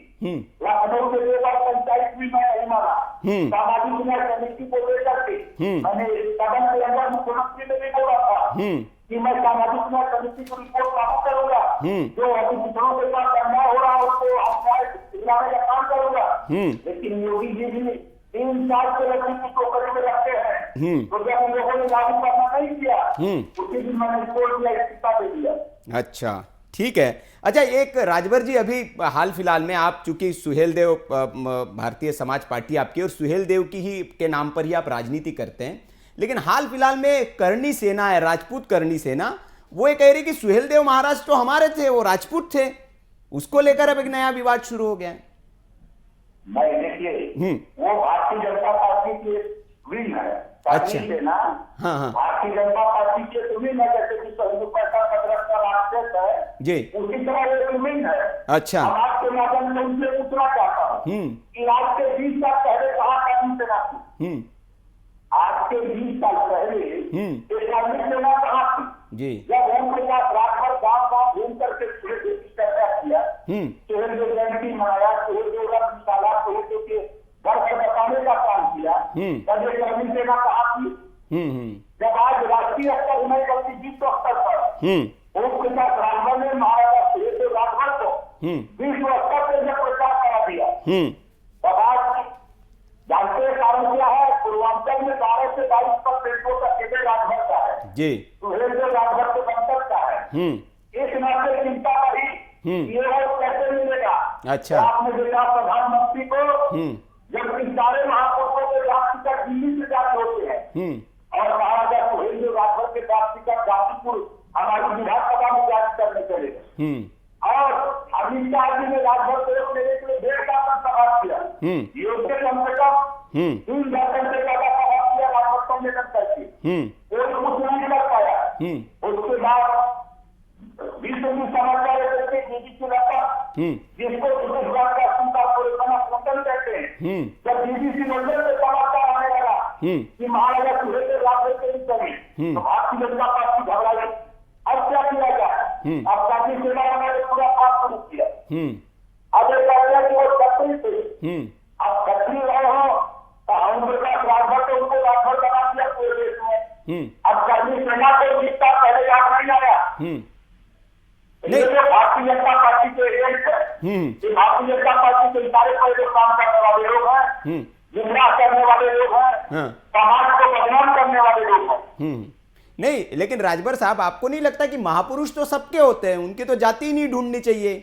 लखनऊ के 2 बार पंचायत में मैं नहीं माना, सामाजिक न्याय समिति को लेकर के मैंने सदन के अंदर मुख्यमंत्री ने भी बोला था कि मैं सामाजिक न्याय समिति को रिपोर्ट लागू करूंगा, जो अभी पिछड़ों के साथ अन्याय हो रहा है उसको अन्याय दिलाने का काम करूंगा। लेकिन योगी जी भी 3 साल से लकड़ी की टोकरी में रखते हैं, तो जब उन लोगों ने लागू करना नहीं किया उसी दिन मैंने रिपोर्ट दिया, इस्तीफा दे दिया। अच्छा ठीक है। अच्छा, एक राजभर जी, अभी हाल फिलहाल में आप चूंकि सुहेल देव, भारतीय समाज पार्टी आपकी और सुहेल देव की ही के नाम पर ही आप राजनीति करते हैं, लेकिन हाल फिलहाल में करणी सेना है, राजपूत करणी सेना, वो ये कह रही कि सुहेल देव महाराज तो हमारे थे, वो राजपूत थे, उसको लेकर अब एक नया विवाद शुरू हो गया है। नहीं देखिए, वो भारतीय जनता पार्टी की विंग है। अच्छा, सेना हाँ, भारतीय जनता पार्टी के विंग है, जैसे कि जी, उसी तरह एक विंग है। अच्छा, आज के माध्यम से उनसे पूछना चाहता हूँ कि आज के 20 साल पहले कहाँ करनी सेना थी? आज के 20 साल पहले करनी सेना कहाँ थी? जी, जब ओम प्रकाश राठौर गाँव घूम करके किया, सुहेल देव जयंती मनाया, सुहेल देव रथ निकाला, सुहेल देव के घर पर बताने का काम किया, तब ये करनी सेना कहाँ थी? जब आज राष्ट्रीय स्तर नहीं बल्कि विश्व स्तर पर ओम प्रकाश राठौर ने महाराजा सुहेल देव राठौर को विश्व स्तर पर जब प्रचार करा दिया, तब आज जानते कारण क्या है? पूर्वांचल में 12 से 22% का केवल राजभर का है जी, सुहेल देव राठौर के बंतर का है। इस नाते चिंता बढ़ी ये कैसे मिलेगा। अच्छा, आपने देखा प्रधानमंत्री को जब इन सारे महापुरुषों के राष्ट्र दिल्ली से जाते होते हैं और महाराजा सुहेल देव राठौर के राष्ट्र गाजीपुर हमारी विधानसभा में जांच करने चले, और अमित शाह जी ने राजभर को लेने के लिए 1.5 घंटा सभा किया, योग्य कम से कम 3 घंटे ज्यादा सभा किया राजभर को लेकर करके, कोई कुछ नहीं कर पाया। उसके बाद विश्व की समाचार BBC रखा, जिसको कहते हैं, जब BBC नजर से समाचार आने लगा कि महाराजा सुहेल देव राठौर के लिए तो भारतीय जनता पार्टी घबराई। अब क्या किया जाए? अब करनी सेना ने पूरा काम शुरू किया, अब ये कहते हैं कि वो छत्री थे, अब छत्री रहे हो तो हम उनका राजभर तो उनको राजभर बना दिया पूरे देश में। अब कर्मी सेना को जीतता पहले याद नहीं आया। ये भारतीय जनता पार्टी के एजेंट है, ये भारतीय जनता पार्टी के सारे पहले काम करने वाले लोग हैं, गुमराह करने वाले लोग हैं, समाज को बदनाम करने वाले लोग हैं। नहीं, लेकिन राजभर साहब, आपको नहीं लगता कि महापुरुष तो सबके होते हैं, उनकी तो जाति ही नहीं ढूंढनी चाहिए?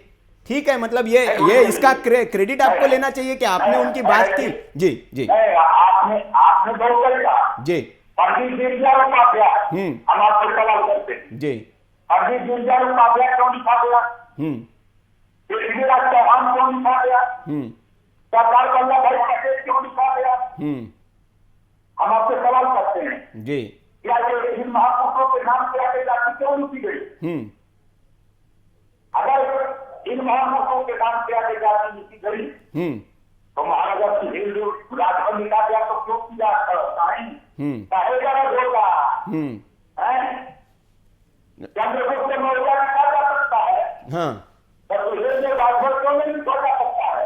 ठीक है, मतलब ये इसका क्रेडिट आपको लेना चाहिए कि आपने उनकी बात की। जी जी, आपने बहुत कहा जी, पंडित दीनदयाल उपाध्याय हम आपसे सवाल करते हैं जी, पंडित दीनदयाल उपाध्याय क्यों लिखा गया? पृथ्वीराज चौहान क्यों लिखा गया? सरदार वल्लभ भाई पटेल क्यों लिखा गया? हम आपसे सवाल करते हैं जी, क्या ये इन महापुरुषों के नाम से आगे जाति क्यों लिखी गई? अगर इन महापुरुषों के नाम से आगे जाति लिखी गई तो महाराजा सुहेल राजभर लिखा गया तो क्यों किया? चंद्रगुप्त मौर्य लिखा जा सकता है, पर सुहेल राजभर क्यों नहीं लिखा जा सकता है?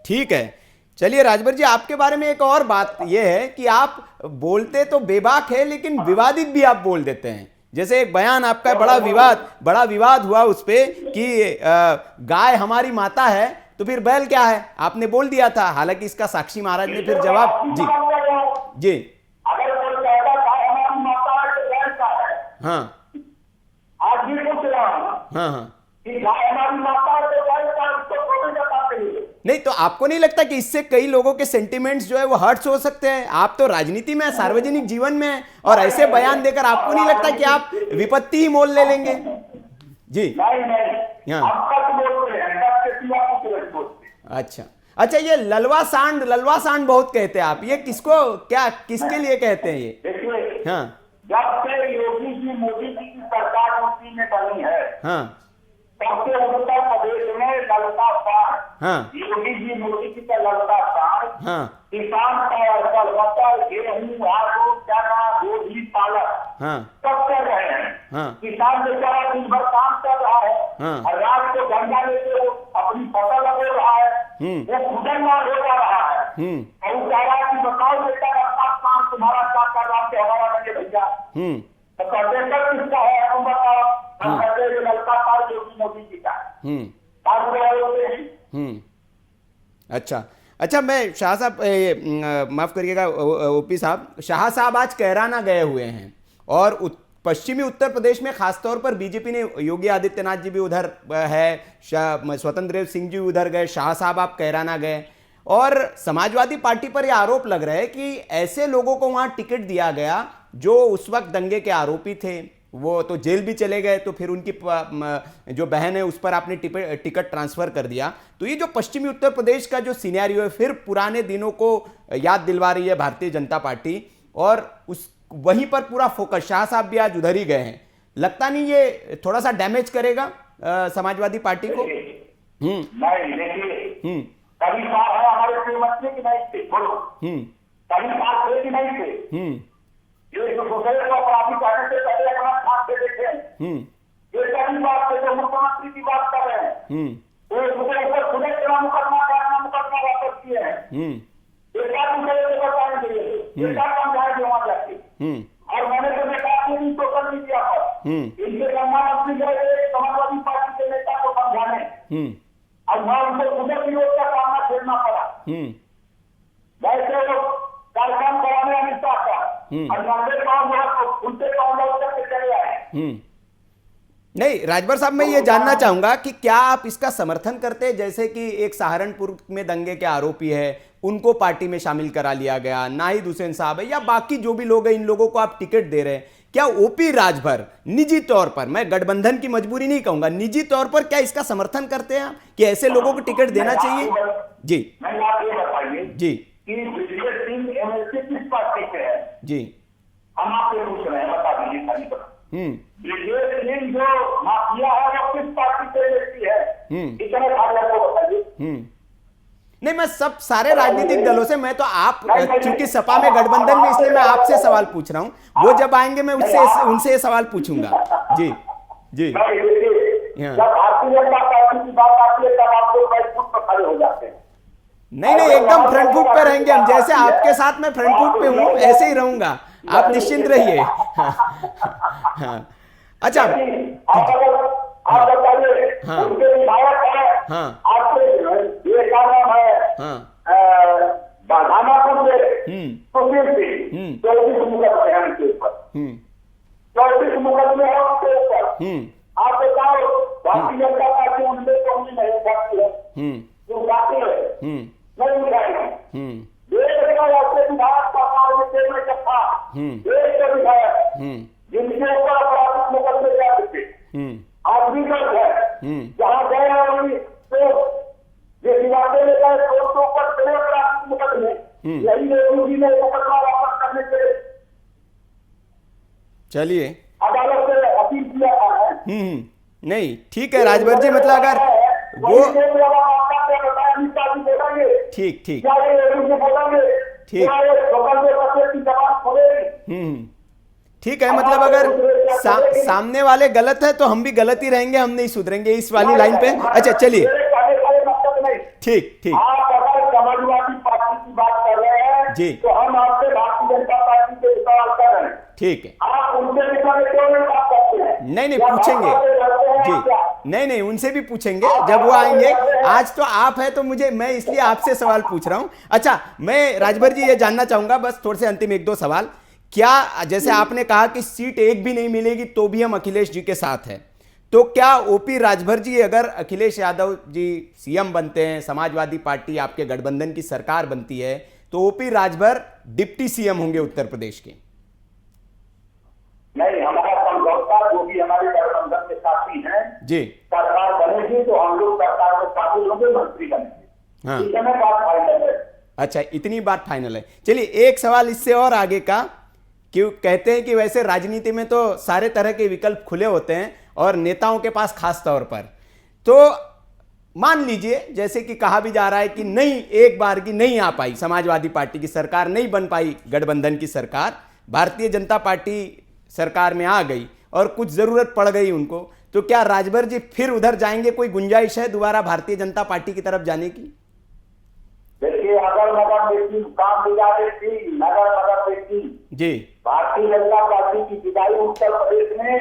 ठीक है। चलिए राजभर जी, आपके बारे में एक और बात यह है कि आप बोलते तो बेबाक है, लेकिन विवादित भी आप बोल देते हैं। जैसे एक बयान आपका बड़ा विवाद हुआ उस पे कि गाय हमारी माता है तो फिर बैल क्या है, आपने बोल दिया था। हालांकि इसका साक्षी महाराज ने फिर जवाब जी जी अगर कोई कहता गाय हमारी माता है तो बैल क्या है? हाँ, आज भी पूछ रहा हूँ हाँ, कि गाय हमारी माता है तो बैल क्या है? उसको थोड़ी बताते हैं। नहीं, तो आपको नहीं लगता कि इससे कई लोगों के सेंटिमेंट्स जो है वो हर्ट्स हो सकते हैं? आप तो राजनीति में, सार्वजनिक जीवन में हैं, और ऐसे बयान देकर आपको नहीं लगता कि आप विपत्ति ही मोल ले लेंगे? जी नहीं, हम सच बोलते हैं, सच के सिवा कुछ नहीं बोलते। अच्छा, ये ललवा सांड बहुत कहते हैं आप, ये किसके लिए कहते हैं ये? देखिए, हाँ, जब से योगी जी मोदी जी की सरकार यूपी में बनी है, हाँ, तब से उत्तर प्रदेश में ललका सांड, योगी जी मोदी जी का ललका सांड, किसान का मटर, गेहूं, आलू, चना, गोभी, पालक सब कर रहे हैं। किसान बेचारा दिन भर काम कर रहा है और रात को गंगा लेके वो अपनी फसल लगा रहा है, वो खुदन मार हो जा रहा है और वो कह रहा है कि बताओ बेटा अपना काम तुम्हारा क्या कर रहा है, हमारा लगे भैया। तो कर्टेकर किसका है तुम बताओ? हम कहते हैं ललका सांड योगी मोदी जी का अच्छा, मैं शाह साहब, माफ करिएगा ओपी साहब, शाह साहब आज कैराना गए हुए हैं और पश्चिमी उत्तर प्रदेश में खासतौर पर बीजेपी ने, योगी आदित्यनाथ जी भी उधर है, स्वतंत्र देव सिंह जी उधर गए, शाह साहब आप कैराना गए, और समाजवादी पार्टी पर यह आरोप लग रहा है कि ऐसे लोगों को वहां टिकट दिया गया जो उस वक्त दंगे के आरोपी थे, वो तो जेल भी चले गए, तो फिर उनकी जो बहन है उस पर आपने टिकट ट्रांसफर कर दिया। तो ये जो पश्चिमी उत्तर प्रदेश का जो सिनेरियो है, फिर पुराने दिनों को याद दिलवा रही है भारतीय जनता पार्टी, और उस वहीं पर पूरा फोकस, शाह साहब भी आज उधर ही गए हैं। लगता नहीं ये थोड़ा सा डैमेज करेगा समाजवादी पार्टी को? नहीं, देखिए, कभी बात है हमारे गृहमंत्री की नहीं थी, बोलो, कभी बात थे कि नहीं थे? ये जो दूसरे को अपराधी कहने से पहले अपना खास से देखे, ये कभी बात थे जो मुख्यमंत्री की बात कर रहे हैं, वो दूसरे ऊपर खुले चुनाव मुकदमा वापस किए हैं, ये क्या दूसरे को बताएंगे, ये क्या समझाएंगे वहां जाके? और मैंने तो देखा कि सोशल मीडिया पर इनके सम्मान अपनी गए समाजवादी पार्टी के नेता को समझाने, और वहां उनको खुले विरोध का सामना खेलना पड़ा। वैसे वो कार्यक्रम कराने अमित शाह का उनसे चले आए। नहीं राजभर साहब, मैं ये जानना चाहूंगा कि क्या आप इसका समर्थन करते हैं, जैसे कि एक सहारनपुर में दंगे के आरोपी है, उनको पार्टी में शामिल करा लिया गया, नाहिद हुसैन साहब है, या बाकी जो भी लोग हैं, इन लोगों को आप टिकट दे रहे हैं, क्या ओपी राजभर निजी तौर पर, मैं गठबंधन की मजबूरी नहीं कहूंगा, निजी तौर पर क्या इसका समर्थन करते हैं कि ऐसे लोगों को टिकट देना चाहिए? जी जी किस पार्टी से है? जी, हम आपसे पूछ रहे हैं, बता दीजिए खाली ब्रिजेश सिंह जो माफिया है वो किस पार्टी से व्यक्ति है? इतने खाली आपको बताइए। नहीं, मैं सब सारे राजनीतिक दलों से, मैं तो आप चूंकि सपा में गठबंधन में, इसलिए मैं आपसे सवाल पूछ रहा हूं, वो जब आएंगे मैं उनसे ये सवाल पूछूंगा। जी जी हाँ। जब भारतीय जनता पार्टी की बात आती है तब आप लोग फ्रंट फुट पर खड़े हो जाते हैं। नहीं नहीं, एकदम फ्रंट फुट पे रहेंगे हम, जैसे आपके साथ मैं फ्रंट फुट पे हूँ ऐसे ही रहूंगा, आप निश्चिंत रहिए। हाँ। अच्छा, आप बताइए, हाँ। उनके विधायक है, हाँ। आपके ये क्या नाम है, हाँ। दानापुर से सुशील सिंह 24 मुकदमे हैं उनके ऊपर, 24 मुकदमे हैं उनके ऊपर। आप बताओ, भारतीय जनता पार्टी उनमें तो नहीं उठाती है, जो उठाती है नहीं उठाएगी। देश का ऐसे विधायक सरकार में तेल में जब था, देश के विधायक जिनके ऊपर आपराधिक मुकदमे जाते थे, आज भी दर्ज है, जहाँ गए हैं वही तो जिस इलाके में गए तो ऊपर तेरे आपराधिक मुकदमे, यही योगी ने मुकदमा वापस करने के चलिए अदालत से अपील किया है। नहीं ठीक है राजभर जी, मतलब अगर वो ठीक ठीक ठीक ठीक है, मतलब अगर सामने वाले गलत है तो हम भी गलत ही रहेंगे, हम नहीं सुधरेंगे इस वाली लाइन पे। अच्छा चलिए, ठीक ठीक। आप अगर समाजवादी पार्टी की बात कर रहे हैं जी, तो हम आपसे भारतीय जनता पार्टी के सवाल कर रहे हैं, ठीक है। आप उनसे विषय में क्यों नहीं बात करते हैं? नहीं नहीं पूछेंगे जी, नहीं नहीं उनसे भी पूछेंगे जब वो आएंगे। आज तो आप है तो मुझे, मैं इसलिए आपसे सवाल पूछ रहा हूं। अच्छा, मैं राजभर जी ये जानना चाहूंगा बस थोड़े से अंतिम एक दो सवाल, क्या जैसे आपने कहा कि सीट एक भी नहीं मिलेगी तो भी हम अखिलेश जी के साथ हैं, तो क्या ओपी राजभर जी अगर अखिलेश यादव जी सीएम बनते हैं, समाजवादी पार्टी आपके गठबंधन की सरकार बनती है, तो ओपी राजभर डिप्टी सीएम होंगे उत्तर प्रदेश के? नहीं, हमारा समझौता जो भी हमारे गठबंधन के साथी हैं जी, सरकार बनेगी तो हम लोग सरकार में शामिल होंगे, मंत्री बनेंगे। हाँ। इस समय बात फाइनल है। अच्छा, इतनी बात फाइनल है। चलिए एक सवाल इससे और आगे का, क्यों कहते हैं कि वैसे राजनीति में तो सारे तरह के विकल्प खुले होते हैं और नेताओं के पास खास तौर पर, तो मान लीजिए जैसे कि कहा भी जा रहा है कि नहीं, एक बार की नहीं आ पाई समाजवादी पार्टी की सरकार, नहीं बन पाई गठबंधन की सरकार, भारतीय जनता पार्टी सरकार में आ गई और कुछ जरूरत पड़ गई उनको, तो क्या राजभर जी फिर उधर जाएंगे? कोई गुंजाइश है दोबारा भारतीय जनता पार्टी की तरफ जाने की? देखिए, अगर नगर बेटी काम गुजारे थी, नगर बेटी जी, भारतीय जनता पार्टी की विदाई उत्तर प्रदेश में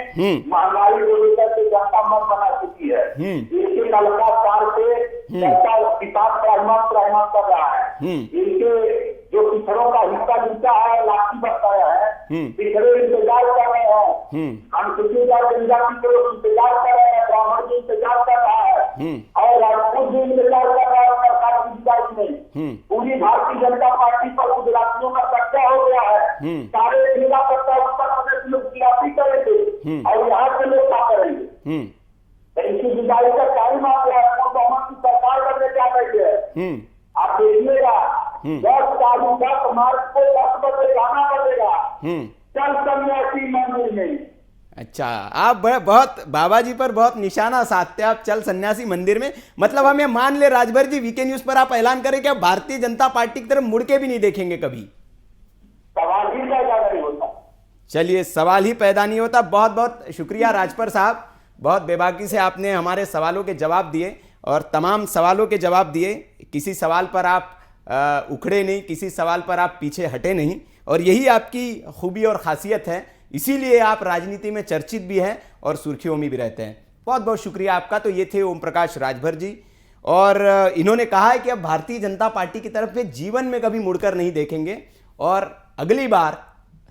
महंगाई को लेकर के जनता मन बना चुकी है। इनके नलका सार पे जनता किसान त्राहिमाम कर रहा है। इनके जो पिछड़ों का हिस्सा मिलता है लाठी बरसाया है, पिछड़े इंतजार कर रहे हैं, अनुसूचित जनजाति के लोग इंतजार कर रहे हैं, ब्राह्मण भी इंतजार कर रहा है और राजपूत भी इंतजार कर रहा है सरकार की विदाई में। पूरी भारतीय जनता पार्टी पर गुजरातियों का कब्जा हो गया है। सारे जिला सत्ता उत्तर प्रदेश में गुजराती करेंगे और यहाँ के लोग क्या करेंगे? इनकी विदाई का टाइम आ गया है, बहुमत की सरकार करने जा रही है। आप देखिएगा 10 मार्च को 10 बजे जाना पड़ेगा, चल सन्यासी मंदिर में। अच्छा, आप बहुत बाबा जी पर बहुत निशाना साधते हैं, आप चल सन्यासी मंदिर में, मतलब हम ये मान ले राजभर जी वीके न्यूज पर आप ऐलान करें कि आप भारतीय जनता पार्टी की तरफ मुड़ के भी नहीं देखेंगे कभी? सवाल ही पैदा नहीं होता। चलिए, सवाल ही पैदा नहीं होता। बहुत बहुत शुक्रिया राजभर साहब, बहुत बेबाकी से आपने हमारे सवालों के जवाब दिए और तमाम सवालों के जवाब दिए। किसी सवाल पर आप उखड़े नहीं, किसी सवाल पर आप पीछे हटे नहीं, और यही आपकी खूबी और खासियत है, इसीलिए आप राजनीति में चर्चित भी हैं और सुर्खियों में भी रहते हैं। बहुत बहुत शुक्रिया आपका। तो ये थे ओम प्रकाश राजभर जी, और इन्होंने कहा है कि अब भारतीय जनता पार्टी की तरफ वे जीवन में कभी मुड़कर नहीं देखेंगे और अगली बार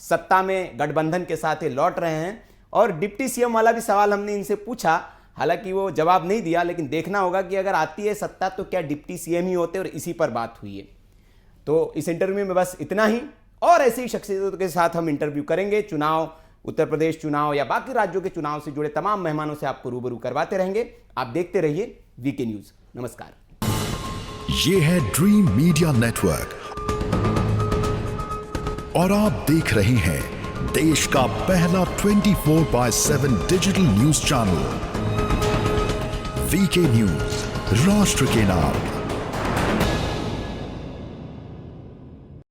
सत्ता में गठबंधन के साथ ये लौट रहे हैं। और डिप्टी सीएम वाला भी सवाल हमने इनसे पूछा, हालांकि वो जवाब नहीं दिया, लेकिन देखना होगा कि अगर आती है सत्ता तो क्या डिप्टी सीएम ही होते, और इसी पर बात हुई है। तो इस इंटरव्यू में बस इतना ही, और ऐसी ही शख्सियतों के साथ हम इंटरव्यू करेंगे। चुनाव, उत्तर प्रदेश चुनाव या बाकी राज्यों के चुनाव से जुड़े तमाम मेहमानों से आपको रूबरू करवाते रहेंगे। आप देखते रहिए वीके न्यूज। नमस्कार। ये है ड्रीम मीडिया नेटवर्क और आप देख रहे हैं देश का पहला 24/7 digital news channel VK news, राष्ट्र के नाम।